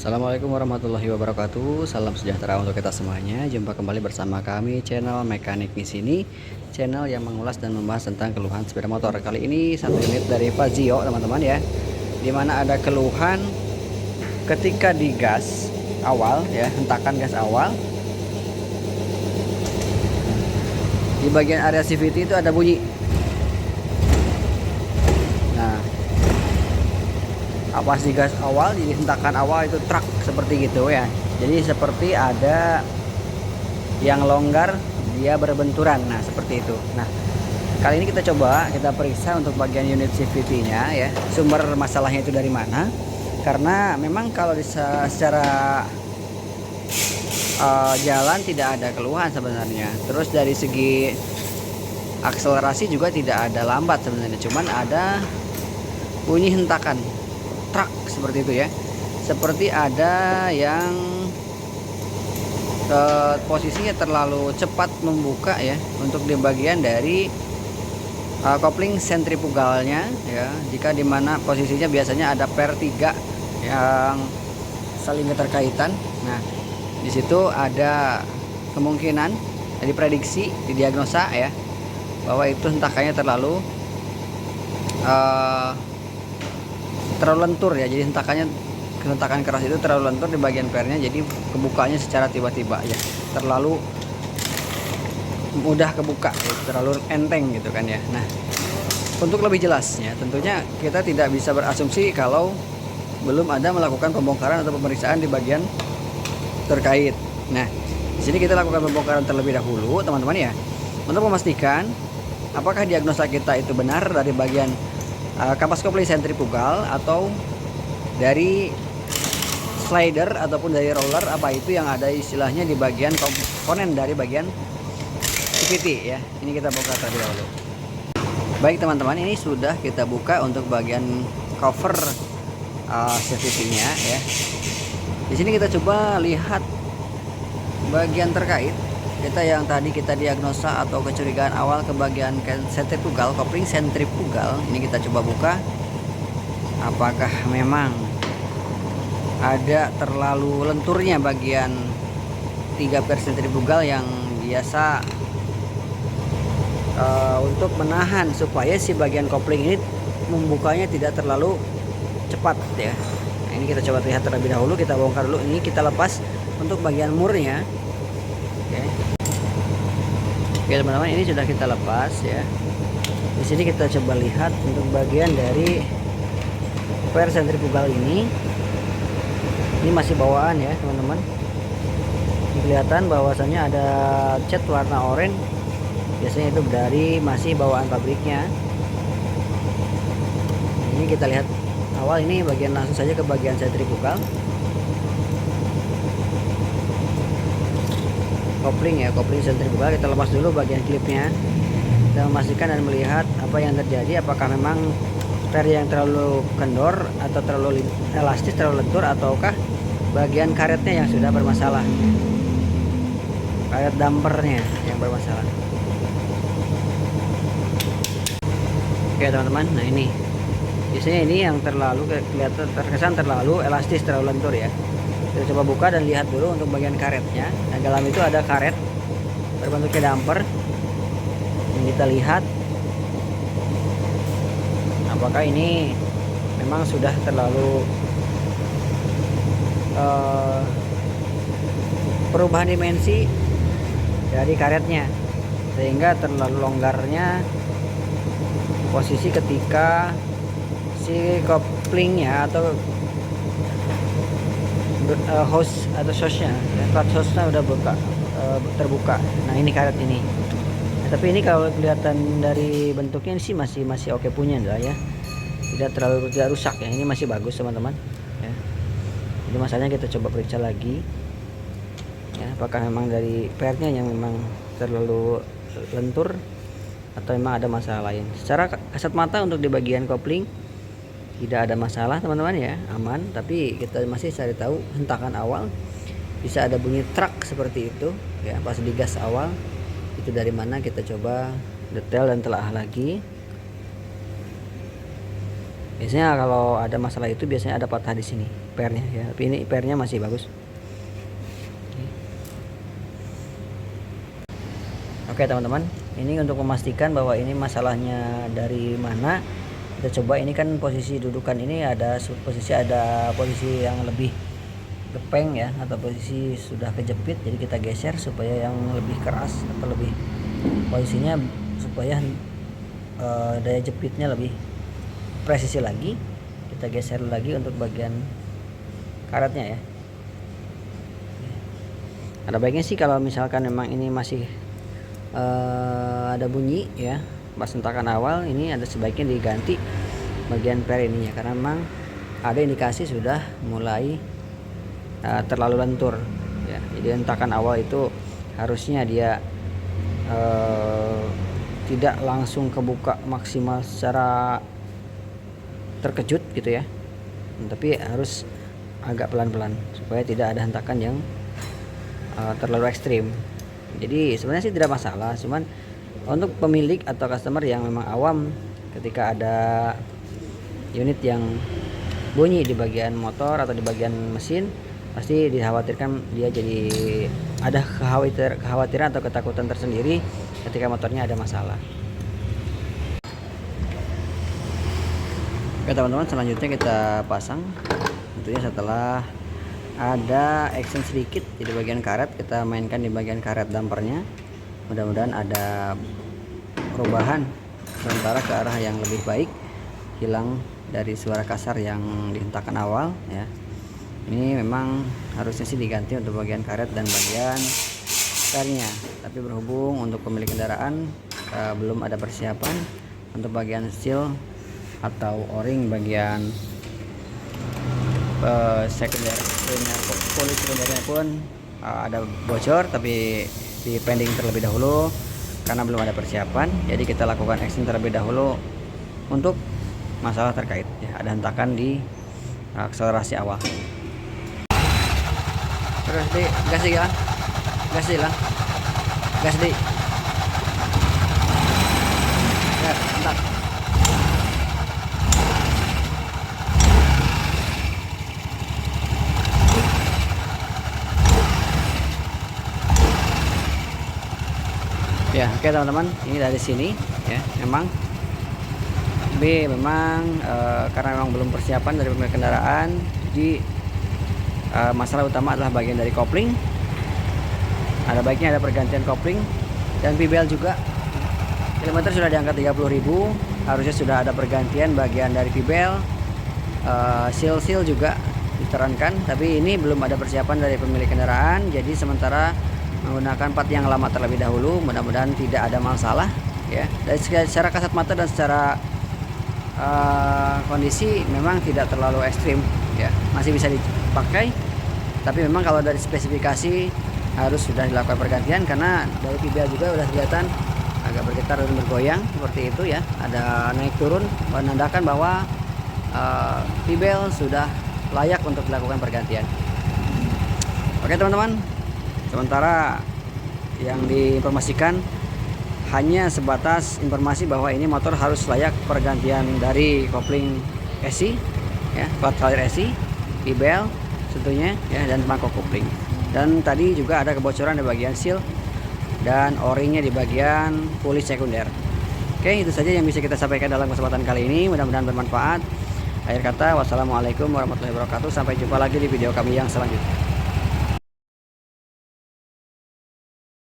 Assalamualaikum warahmatullahi wabarakatuh. Salam sejahtera untuk kita semuanya. Jumpa kembali bersama kami channel Mekanik di sini, channel yang mengulas dan membahas tentang keluhan sepeda motor. Kali ini satu unit dari Fazio, teman-teman ya. Dimana ada keluhan ketika di gas awal ya, hentakan gas awal. Di bagian area CVT itu ada bunyi. Pas di gas awal, jadi hentakan awal itu truk seperti gitu ya. Jadi seperti ada yang longgar, dia berbenturan. Nah seperti itu. Nah kali ini kita coba kita periksa untuk bagian unit CVT nya ya, sumber masalahnya itu dari mana. Karena memang kalau secara jalan tidak ada keluhan sebenarnya. Terus dari segi akselerasi juga tidak ada lambat sebenarnya, cuman ada bunyi hentakan truk seperti itu ya, seperti ada yang posisinya terlalu cepat membuka ya untuk di bagian dari kopling sentrifugalnya ya, jika dimana posisinya biasanya ada per 3 yang saling keterkaitan. Nah di situ ada kemungkinan diprediksi, didiagnosa ya, bahwa itu hentakannya terlalu lentur ya. Jadi hentakan keras itu terlalu lentur di bagian pernya, jadi kebukanya secara tiba-tiba ya, terlalu mudah kebuka ya, terlalu enteng gitu kan ya. Nah untuk lebih jelasnya tentunya kita tidak bisa berasumsi kalau belum ada melakukan pembongkaran atau pemeriksaan di bagian terkait. Nah di sini kita lakukan pembongkaran terlebih dahulu teman-teman ya, untuk memastikan apakah diagnosa kita itu benar dari bagian kapas kopling sentrifugal atau dari slider ataupun dari roller, apa itu yang ada istilahnya di bagian komponen dari bagian CVT ya. Ini kita buka terlebih dahulu. Baik teman-teman, ini sudah kita buka untuk bagian cover CVT-nya ya. Di sini kita coba lihat bagian terkait kita yang tadi kita diagnosa atau kecurigaan awal ke bagian sentrifugal, kopling sentrifugal. Ini kita coba buka, apakah memang ada terlalu lenturnya bagian 3 per sentrifugal yang biasa untuk menahan supaya si bagian kopling ini membukanya tidak terlalu cepat ya. Nah, ini kita coba lihat terlebih dahulu, kita bongkar dulu. Ini kita lepas untuk bagian murnya. Oke teman-teman, ini sudah kita lepas ya. Di sini kita coba lihat untuk bagian dari per sentrifugal ini masih bawaan ya teman-teman. Kelihatan bahwasannya ada cat warna oranye, biasanya itu dari masih bawaan pabriknya. Ini kita lihat awal, ini bagian langsung saja ke bagian sentrifugal kopling ya, kopling sentrifugal. Kita lepas dulu bagian klipnya dan memastikan dan melihat apa yang terjadi, apakah memang per yang terlalu kendor atau terlalu elastis, terlalu lentur, ataukah bagian karetnya yang sudah bermasalah, karet dampernya yang bermasalah. Oke teman-teman, nah ini biasanya ini yang terlalu kelihatan, terkesan terlalu elastis, terlalu lentur ya. Kita coba buka dan lihat dulu untuk bagian karetnya. Nah dalam itu ada karet berbentuknya damper. Yang kita lihat apakah ini memang sudah terlalu perubahan dimensi dari karetnya, sehingga terlalu longgarnya posisi ketika si koplingnya atau hose atau sosnya, plat hose-nya udah terbuka. Nah ini karet ini. Tapi ini kalau kelihatan dari bentuknya sih masih oke punya lah ya, tidak rusak ya. Ini masih bagus teman-teman ya. Jadi masalahnya kita coba periksa lagi ya, apakah memang dari pernya yang memang terlalu lentur atau memang ada masalah lain. Secara kasat mata untuk di bagian kopling tidak ada masalah teman-teman ya, aman. Tapi kita masih cari tahu hentakan awal, bisa ada bunyi truk seperti itu ya pas di gas awal, itu dari mana. Kita coba detail dan telah lagi. Biasanya kalau ada masalah itu biasanya ada patah di sini. pernya ya, tapi ini pernya masih bagus. Oke teman-teman, ini untuk memastikan bahwa ini masalahnya dari mana, kita coba. Ini kan posisi dudukan ini ada posisi yang lebih gepeng ya, atau posisi sudah kejepit, jadi kita geser supaya yang lebih keras atau lebih posisinya supaya daya jepitnya lebih presisi lagi. Kita geser lagi untuk bagian karetnya ya. Ada baiknya sih kalau misalkan memang ini masih ada bunyi ya pas hentakan awal, ini ada sebaiknya diganti bagian per ini ya, karena memang ada indikasi sudah mulai terlalu lentur ya. Jadi hentakan awal itu harusnya dia tidak langsung kebuka maksimal secara terkejut gitu ya, tapi harus agak pelan-pelan supaya tidak ada hentakan yang terlalu ekstrim. Jadi sebenarnya sih tidak masalah, cuman untuk pemilik atau customer yang memang awam, ketika ada unit yang bunyi di bagian motor atau di bagian mesin, pasti dikhawatirkan dia jadi ada kekhawatiran atau ketakutan tersendiri ketika motornya ada masalah. Oke teman-teman, selanjutnya kita pasang. Tentunya setelah ada action sedikit di bagian karet, kita mainkan di bagian karet dampernya. Mudah-mudahan ada perubahan sementara ke arah yang lebih baik, hilang dari suara kasar yang dihentakan awal ya. Ini memang harusnya sih diganti untuk bagian karet dan bagian pernya, tapi berhubung untuk pemilik kendaraan belum ada persiapan untuk bagian seal atau o-ring bagian sekunder, polis sekundernya pun ada bocor, tapi di pending terlebih dahulu karena belum ada persiapan. Jadi kita lakukan action terlebih dahulu untuk masalah terkait ya, ada hentakan di akselerasi awal. Terus di gas di lah, gas di lah, gas di ya, hentak. Ya, oke teman-teman, ini dari sini ya, memang karena memang belum persiapan dari pemilik kendaraan, jadi masalah utama adalah bagian dari kopling. Ada baiknya ada pergantian kopling dan pibel juga. Kilometer sudah di angka 30.000, harusnya sudah ada pergantian bagian dari pibel. Seal juga diterankan, tapi ini belum ada persiapan dari pemilik kendaraan, jadi sementara menggunakan part yang lama terlebih dahulu. Mudah-mudahan tidak ada masalah ya. Dari secara kasat mata dan secara kondisi memang tidak terlalu ekstrim ya, masih bisa dipakai. Tapi memang kalau dari spesifikasi harus sudah dilakukan pergantian, karena dari pibel juga sudah kelihatan agak bergetar dan bergoyang seperti itu ya, ada naik turun, menandakan bahwa pibel sudah layak untuk dilakukan pergantian. Oke teman-teman, sementara yang diinformasikan hanya sebatas informasi bahwa ini motor harus layak pergantian dari kopling esi ya, plat kalir esi, pibel tentunya ya, dan mangkok kopling. Dan tadi juga ada kebocoran di bagian seal dan o-ringnya di bagian pulis sekunder. Oke, itu saja yang bisa kita sampaikan dalam kesempatan kali ini, mudah-mudahan bermanfaat. Akhir kata, wassalamualaikum warahmatullahi wabarakatuh. Sampai jumpa lagi di video kami yang selanjutnya.